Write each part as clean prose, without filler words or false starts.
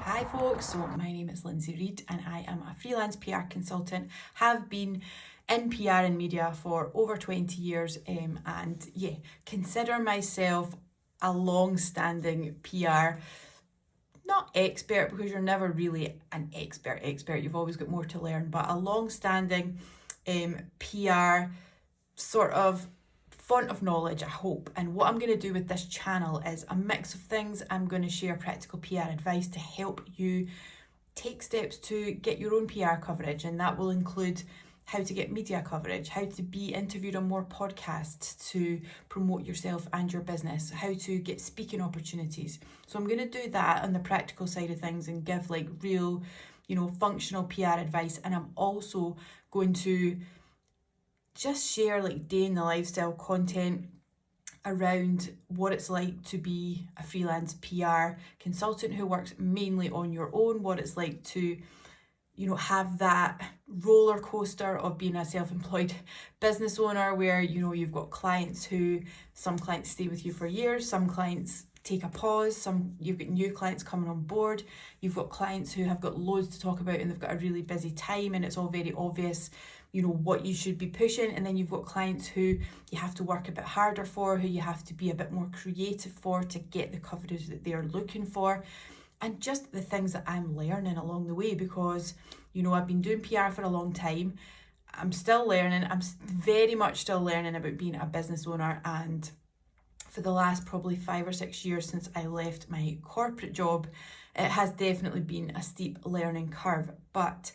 Hi folks, so my name is Lindsay Reid and I am a freelance PR consultant, have been in PR and media for over 20 years and consider myself a long-standing PR, not expert because you're never really an expert, you've always got more to learn, but a long-standing PR sort of font of knowledge, I hope. And what I'm going to do with this channel is a mix of things. I'm going to share practical PR advice to help you take steps to get your own PR coverage, and that will include how to get media coverage, how to be interviewed on more podcasts to promote yourself and your business, how to get speaking opportunities. So I'm going to do that on the practical side of things and give like real, functional PR advice. And I'm also going to just share like day in the lifestyle content around what it's like to be a freelance PR consultant who works mainly on your own, what it's like to have that roller coaster of being a self-employed business owner where you've got some clients stay with you for years, some clients take a pause, you've got new clients coming on board, you've got clients who have got loads to talk about and they've got a really busy time and it's all very obvious what you should be pushing. And then you've got clients who you have to work a bit harder for, who you have to be a bit more creative for to get the coverage that they're looking for. And just the things that I'm learning along the way, because I've been doing PR for a long time. I'm still learning. I'm very much still learning about being a business owner, and for the last probably 5 or 6 years since I left my corporate job, it has definitely been a steep learning curve. But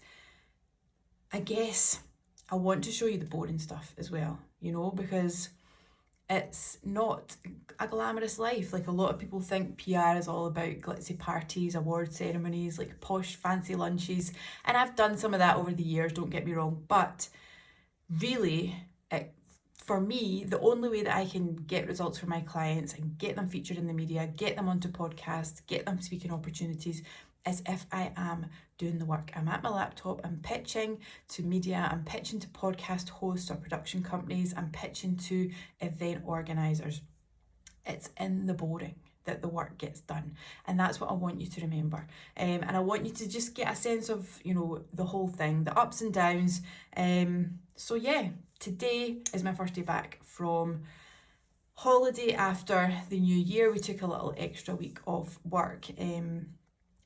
I guess I want to show you the boring stuff as well, because it's not a glamorous life. Like, a lot of people think PR is all about glitzy parties, award ceremonies, like posh fancy lunches. And I've done some of that over the years, don't get me wrong. But really, for me, the only way that I can get results for my clients and get them featured in the media, get them onto podcasts, get them speaking opportunities, is if I am doing the work. I'm at my laptop, I'm pitching to media, I'm pitching to podcast hosts or production companies, I'm pitching to event organisers. It's in the boring that the work gets done. And that's what I want you to remember. And I want you to just get a sense of, the whole thing, the ups and downs. So yeah, today is my first day back from holiday after the new year. We took a little extra week off work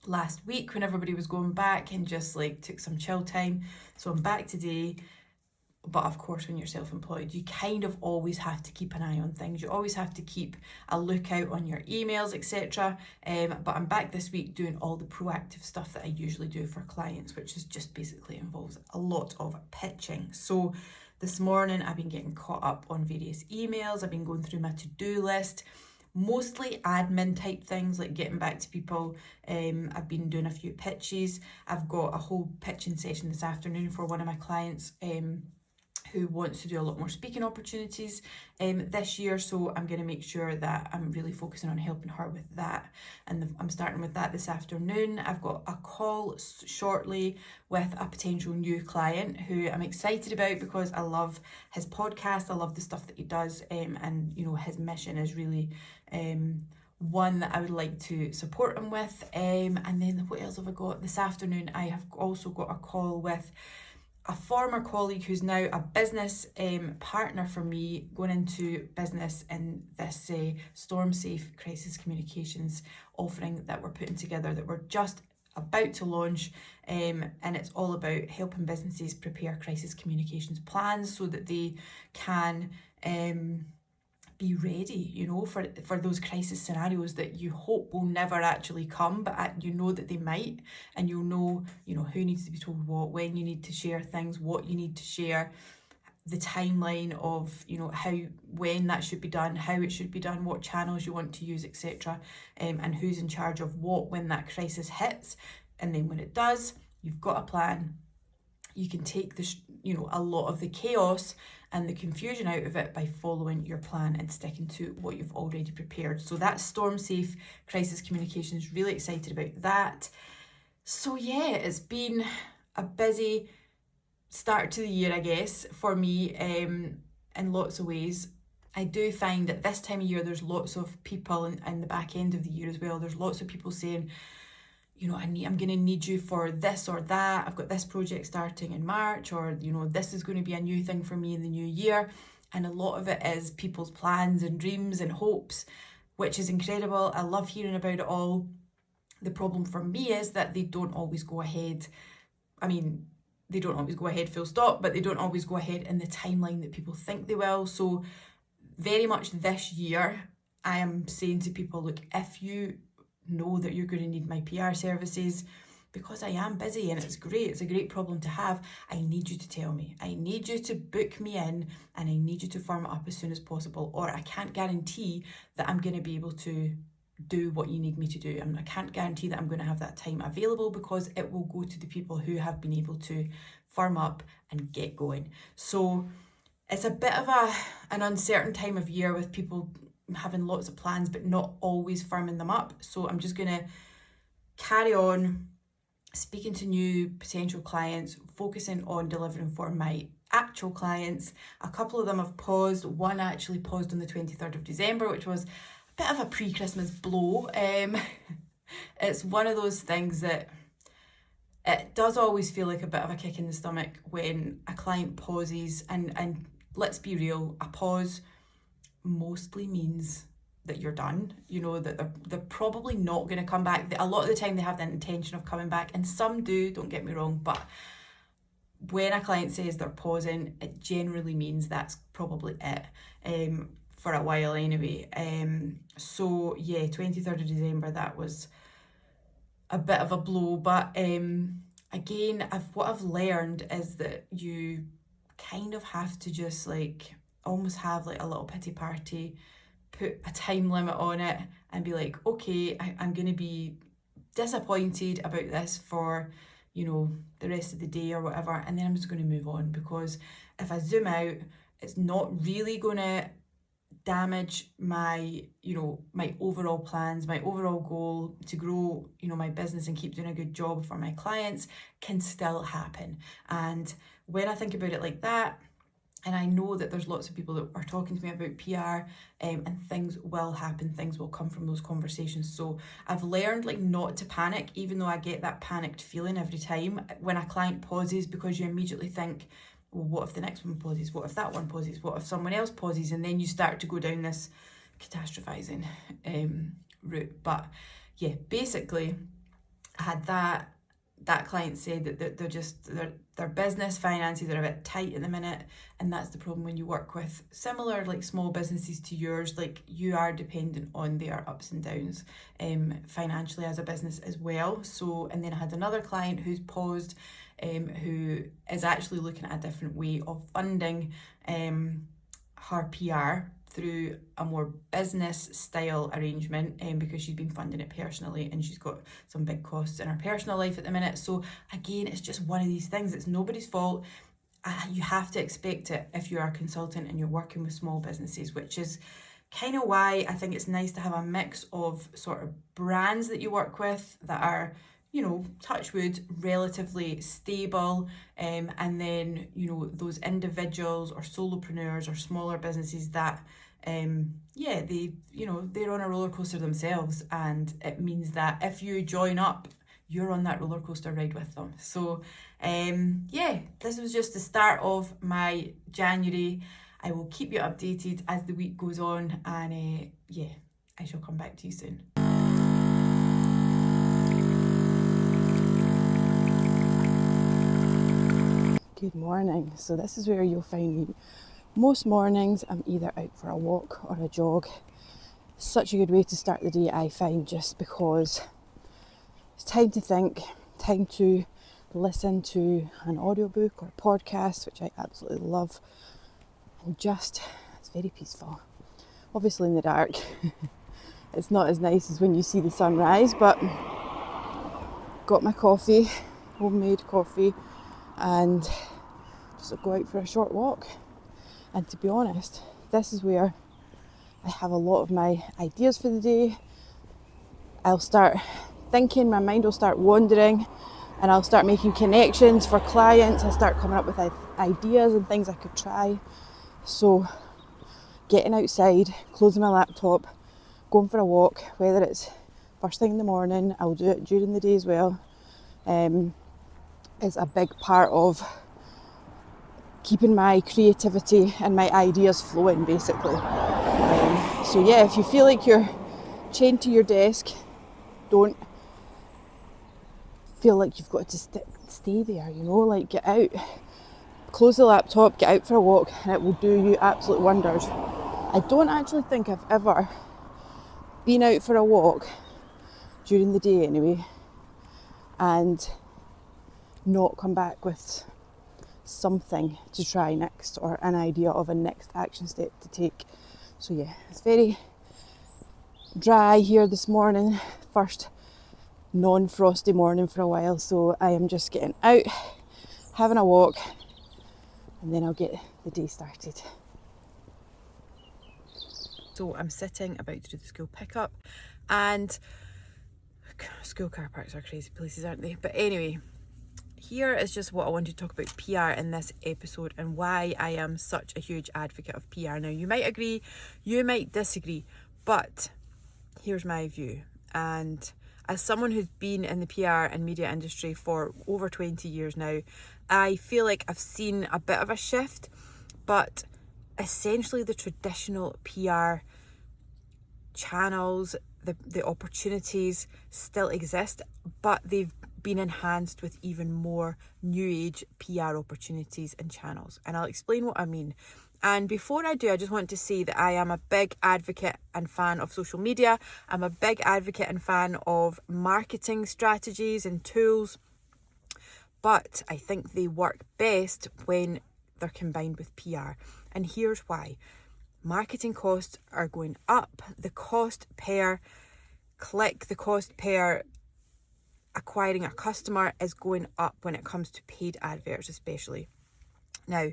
last week when everybody was going back and just like took some chill time. So I'm back today. But of course, when you're self-employed, you kind of always have to keep an eye on things. You always have to keep a lookout on your emails, etc. But I'm back this week doing all the proactive stuff that I usually do for clients, which is just basically involves a lot of pitching. So this morning, I've been getting caught up on various emails. I've been going through my to-do list, mostly admin type things like getting back to people. I've been doing a few pitches. I've got a whole pitching session this afternoon for one of my clients who wants to do a lot more speaking opportunities this year. So I'm going to make sure that I'm really focusing on helping her with that. And I'm starting with that this afternoon. I've got a call shortly with a potential new client who I'm excited about because I love his podcast. I love the stuff that he does. And his mission is really one that I would like to support him with. And then what else have I got? This afternoon, I have also got a call with a former colleague who's now a business partner for me, going into business in this Storm Safe crisis communications offering that we're putting together, that we're just about to launch, and it's all about helping businesses prepare crisis communications plans so that they can be ready, for those crisis scenarios that you hope will never actually come, but that they might, and you'll know who needs to be told what, when you need to share things, what you need to share, the timeline of when that should be done, how it should be done, what channels you want to use, etc., and who's in charge of what when that crisis hits. And then when it does, you've got a plan. You can take a lot of the chaos and the confusion out of it by following your plan and sticking to what you've already prepared. So that's Storm Safe Crisis Communications. Really excited about that. So yeah, it's been a busy start to the year, I guess, for me in lots of ways. I do find that this time of year, there's lots of people, and the back end of the year as well, there's lots of people saying, I'm going to need you for this or that. I've got this project starting in March, or, this is going to be a new thing for me in the new year. And a lot of it is people's plans and dreams and hopes, which is incredible. I love hearing about it all. The problem for me is that they don't always go ahead. I mean, they don't always go ahead full stop, but they don't always go ahead in the timeline that people think they will. So very much this year, I am saying to people, look, if you know that you're going to need my PR services, because I am busy and it's great, it's a great problem to have, I need you to tell me. I need you to book me in, and I need you to firm it up as soon as possible, or I can't guarantee that I'm going to be able to do what you need me to do. I can't guarantee that I'm going to have that time available, because it will go to the people who have been able to firm up and get going. So it's a bit of an uncertain time of year with people having lots of plans but not always firming them up. So I'm just going to carry on speaking to new potential clients, focusing on delivering for my actual clients. A couple of them have paused. One actually paused on the 23rd of December, which was a bit of a pre-Christmas blow. It's one of those things that it does always feel like a bit of a kick in the stomach when a client pauses, and let's be real, a pause mostly means that you're done, that they're probably not going to come back. A lot of the time they have the intention of coming back, and some do, don't get me wrong, but when a client says they're pausing, it generally means that's probably it, for a while anyway. So yeah, 23rd of December, that was a bit of a blow, but again, what I've learned is that you kind of have to just almost have a little pity party, put a time limit on it, and be like, okay, I'm going to be disappointed about this for, the rest of the day or whatever, and then I'm just going to move on, because if I zoom out, it's not really going to damage my, my overall plans. My overall goal to grow, my business and keep doing a good job for my clients can still happen. And when I think about it like that, and I know that there's lots of people that are talking to me about PR, and things will happen, things will come from those conversations. So I've learned not to panic, even though I get that panicked feeling every time when a client pauses, because you immediately think, well, what if the next one pauses? What if that one pauses? What if someone else pauses? And then you start to go down this catastrophizing route. But yeah, basically I had that client said that their business finances are a bit tight at the minute, and that's the problem when you work with similar small businesses to yours. You are dependent on their ups and downs financially as a business as well. So, and then I had another client who's paused, who is actually looking at a different way of funding her PR through a more business style arrangement, because she's been funding it personally and she's got some big costs in her personal life at the minute. So again, it's just one of these things. It's nobody's fault. You have to expect it if you're a consultant and you're working with small businesses, which is kind of why I think it's nice to have a mix of sort of brands that you work with that are, touch wood, relatively stable, and then, those individuals or solopreneurs or smaller businesses that, they're on a roller coaster themselves, and it means that if you join up, you're on that roller coaster ride with them. So, this was just the start of my January. I will keep you updated as the week goes on, and I shall come back to you soon. Good morning. So this is where you'll find me. Most mornings I'm either out for a walk or a jog. Such a good way to start the day, I find, just because it's time to think, time to listen to an audiobook or podcast, which I absolutely love, and it's very peaceful. Obviously in the dark it's not as nice as when you see the sunrise, but got my coffee, homemade coffee, and just go out for a short walk. And to be honest, this is where I have a lot of my ideas for the day. I'll start thinking, my mind will start wandering, and I'll start making connections for clients. I'll start coming up with ideas and things I could try. So getting outside, closing my laptop, going for a walk, whether it's first thing in the morning. I'll do it during the day as well. Is a big part of keeping my creativity and my ideas flowing, basically. So yeah, if you feel like you're chained to your desk, don't feel like you've got to stay there, like get out, close the laptop, get out for a walk, and it will do you absolute wonders. I don't actually think I've ever been out for a walk during the day anyway and not come back with something to try next or an idea of a next action step to take. So yeah, it's very dry here this morning, first non-frosty morning for a while, so I am just getting out, having a walk, and then I'll get the day started. So I'm sitting about to do the school pickup, and school car parks are crazy places, aren't they? But anyway, here is just what I wanted to talk about PR in this episode and why I am such a huge advocate of PR. Now, you might agree, you might disagree, but here's my view. And as someone who's been in the PR and media industry for over 20 years now, I feel like I've seen a bit of a shift, but essentially the traditional PR channels, the opportunities still exist, but they've been enhanced with even more new age PR opportunities and channels. And I'll explain what I mean. And before I do, I just want to say that I am a big advocate and fan of social media. I'm a big advocate and fan of marketing strategies and tools, but I think they work best when they're combined with PR. And here's why. Marketing costs are going up. The cost per click, the cost per acquiring a customer is going up when it comes to paid adverts especially. Now,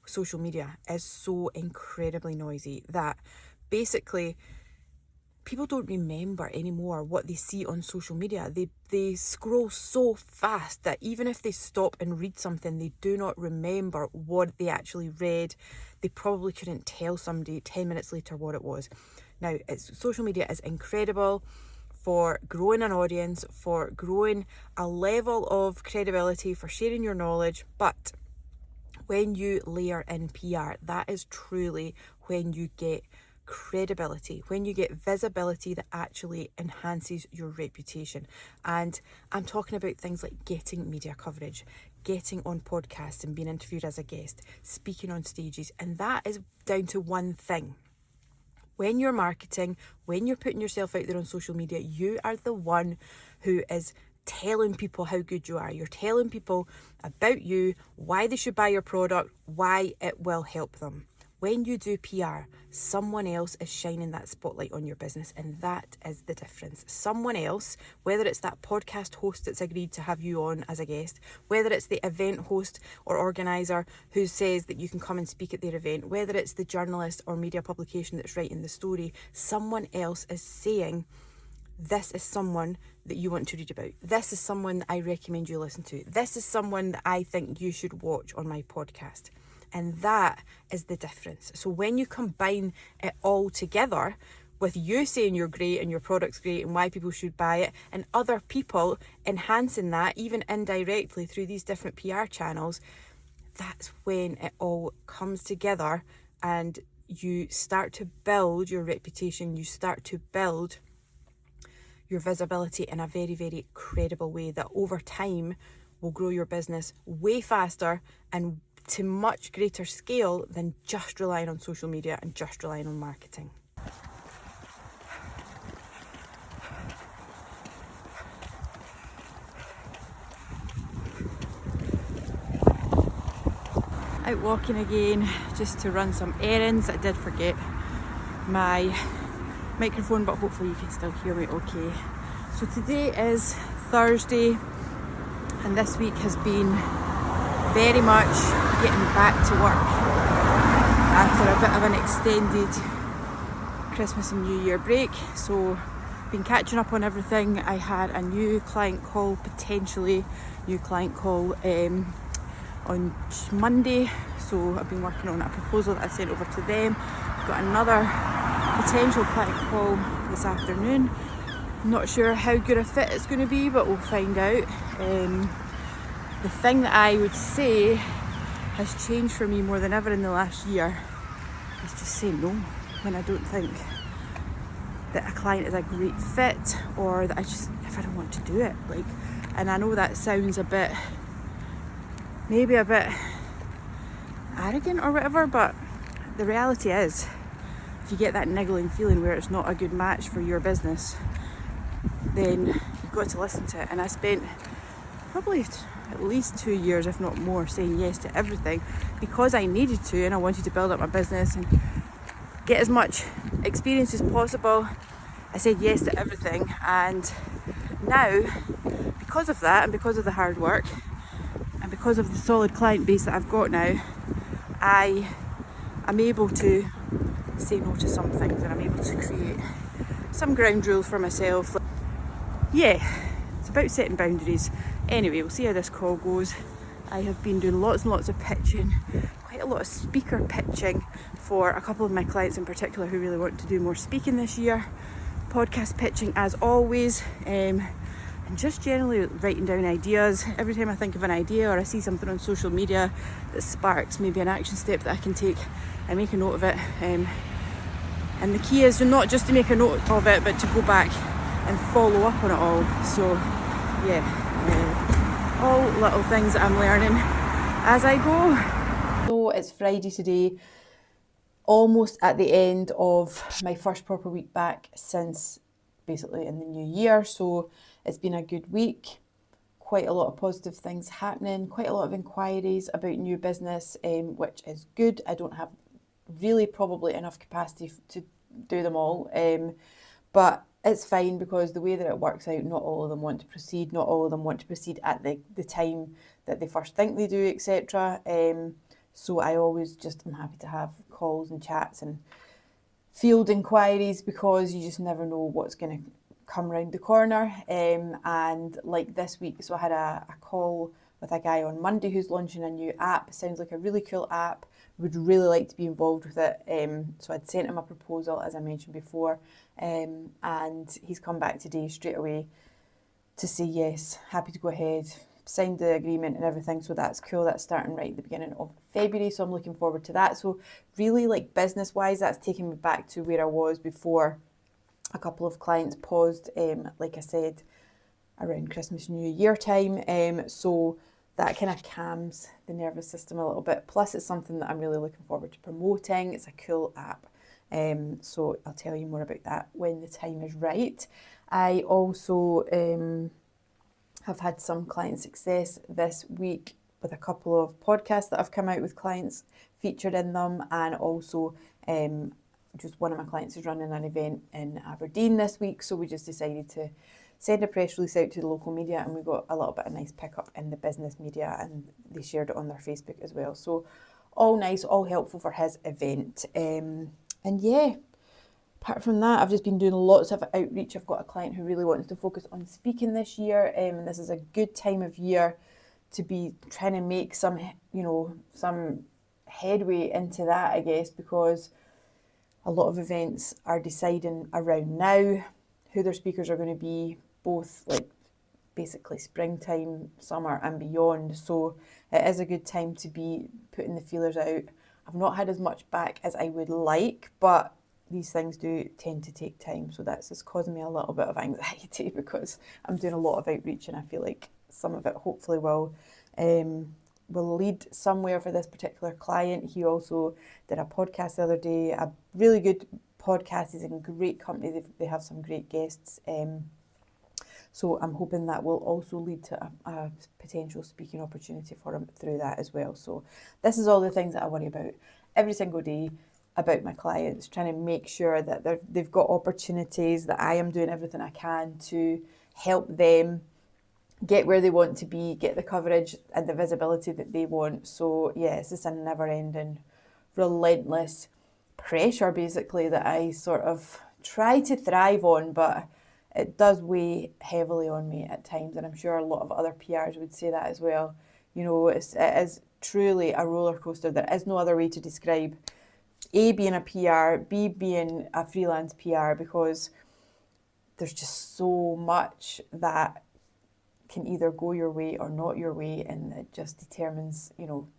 social media is so incredibly noisy that basically people don't remember anymore what they see on social media. They scroll so fast that even if they stop and read something, they do not remember what they actually read. They probably couldn't tell somebody 10 minutes later what it was. Now, social media is incredible for growing an audience, for growing a level of credibility, for sharing your knowledge, but when you layer in PR, that is truly when you get credibility, when you get visibility that actually enhances your reputation. And I'm talking about things like getting media coverage, getting on podcasts and being interviewed as a guest, speaking on stages, and that is down to one thing. When you're marketing, when you're putting yourself out there on social media, you are the one who is telling people how good you are. You're telling people about you, why they should buy your product, why it will help them. When you do PR, someone else is shining that spotlight on your business, and that is the difference. Someone else, whether it's that podcast host that's agreed to have you on as a guest, whether it's the event host or organizer who says that you can come and speak at their event, whether it's the journalist or media publication that's writing the story, someone else is saying, this is someone that you want to read about. This is someone that I recommend you listen to. This is someone that I think you should watch on my podcast. And that is the difference. So when you combine it all together with you saying you're great and your product's great and why people should buy it, and other people enhancing that even indirectly through these different PR channels, that's when it all comes together and you start to build your reputation, you start to build your visibility in a very, very credible way that over time will grow your business way faster and to much greater scale than just relying on social media and just relying on marketing. Out walking again just to run some errands. I did forget my microphone, but hopefully you can still hear me okay. So today is Thursday, and this week has been very much getting back to work after a bit of an extended Christmas and New Year break. So been catching up on everything. I had a new client call, potentially new client call on Monday, so I've been working on a proposal that I sent over to them. I've got another potential client call this afternoon, I'm not sure how good a fit it's going to be, but we'll find out. The thing that I would say has changed for me more than ever in the last year is just saying no when I don't think that a client is a great fit, or that if I don't want to do it. And I know that sounds maybe a bit arrogant or whatever, but the reality is, if you get that niggling feeling where it's not a good match for your business, then you've got to listen to it. And I spent probably at least 2 years, if not more, saying yes to everything because I needed to, and I wanted to build up my business and get as much experience as possible. I said yes to everything, and now, because of that, and because of the hard work, and because of the solid client base that I've got now, I am able to say no to some things, and I'm able to create some ground rules for myself. Yeah, it's about setting boundaries. Anyway, we'll see how this call goes. I have been doing lots and lots of pitching, quite a lot of speaker pitching for a couple of my clients in particular who really want to do more speaking this year. Podcast pitching as always, and just generally writing down ideas. Every time I think of an idea or I see something on social media that sparks maybe an action step that I can take, I make a note of it. And the key is not just to make a note of it, but to go back and follow up on it all. So yeah, all little things that I'm learning as I go. So it's Friday today, almost at the end of my first proper week back since basically in the new year. So it's been a good week, quite a lot of positive things happening, quite a lot of inquiries about new business, which is good. I don't have really probably enough capacity to do them all, but it's fine because the way that it works out, not all of them want to proceed, not all of them want to proceed at the time that they first think they do, etc. So I always am happy to have calls and chats and field inquiries because you just never know what's going to come round the corner. And like this week, so I had a call with a guy on Monday who's launching a new app. It sounds like a really cool app. Would really like to be involved with it. So I'd sent him a proposal, as I mentioned before, and he's come back today straight away to say yes, happy to go ahead, signed the agreement and everything. So that's cool. That's starting right at the beginning of February. So I'm looking forward to that. So really, business wise, that's taking me back to where I was before a couple of clients paused, like I said, around Christmas, New Year time. So that kind of calms the nervous system a little bit. Plus, it's something that I'm really looking forward to promoting. It's a cool app. So I'll tell you more about that when the time is right. I also have had some client success this week with a couple of podcasts that have come out with clients featured in them, and also just one of my clients is running an event in Aberdeen this week, so we just decided to send a press release out to the local media, and we got a little bit of nice pickup in the business media, and they shared it on their Facebook as well. So all nice, all helpful for his event. And yeah, apart from that, I've just been doing lots of outreach. I've got a client who really wants to focus on speaking this year, and this is a good time of year to be trying to make some headway into that, I guess, because a lot of events are deciding around now who their speakers are going to be, both basically springtime, summer and beyond. So it is a good time to be putting the feelers out. I've not had as much back as I would like, but these things do tend to take time. So that's just causing me a little bit of anxiety because I'm doing a lot of outreach, and I feel like some of it hopefully will lead somewhere for this particular client. He also did a podcast the other day, a really good podcast. He's in great company. They have some great guests. So I'm hoping that will also lead to a potential speaking opportunity for him through that as well. So this is all the things that I worry about every single day about my clients, trying to make sure that they've got opportunities, that I am doing everything I can to help them get where they want to be, get the coverage and the visibility that they want. So yeah, it's just a never-ending, relentless pressure basically that I sort of try to thrive on, but it does weigh heavily on me at times, and I'm sure a lot of other PRs would say that as well. It is truly a roller coaster. There is no other way to describe A, being a PR, B, being a freelance PR, because there's just so much that can either go your way or not your way, and it just determines, you know,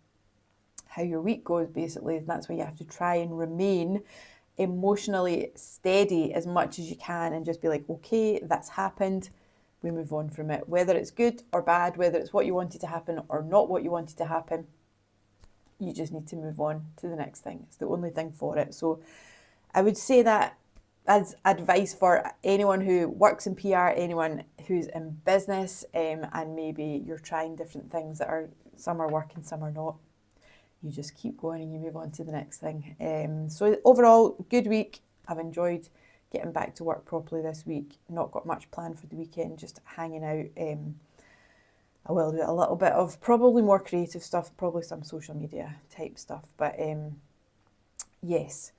how your week goes, basically. And that's why you have to try and remain emotionally steady as much as you can and just be like, okay, that's happened. We move on from it. Whether it's good or bad, whether it's what you wanted to happen or not what you wanted to happen, you just need to move on to the next thing. It's the only thing for it. So I would say that as advice for anyone who works in PR, anyone who's in business, and maybe you're trying different things that are, some are working, some are not. You just keep going and you move on to the next thing. So overall, good week. I've enjoyed getting back to work properly this week. Not got much planned for the weekend, just hanging out. I will do a little bit of probably more creative stuff, probably some social media type stuff. But yes,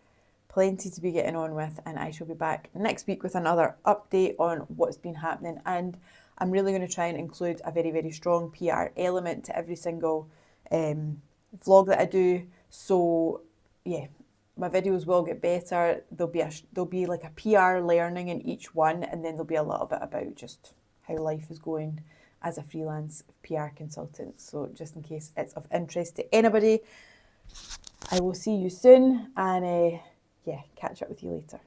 plenty to be getting on with, and I shall be back next week with another update on what's been happening. And I'm really going to try and include a very, very strong PR element to every single vlog that I do. So yeah, my videos will get better. There'll be like a PR learning in each one, and then there'll be a little bit about just how life is going as a freelance PR consultant. So just in case it's of interest to anybody, I will see you soon, and yeah, catch up with you later.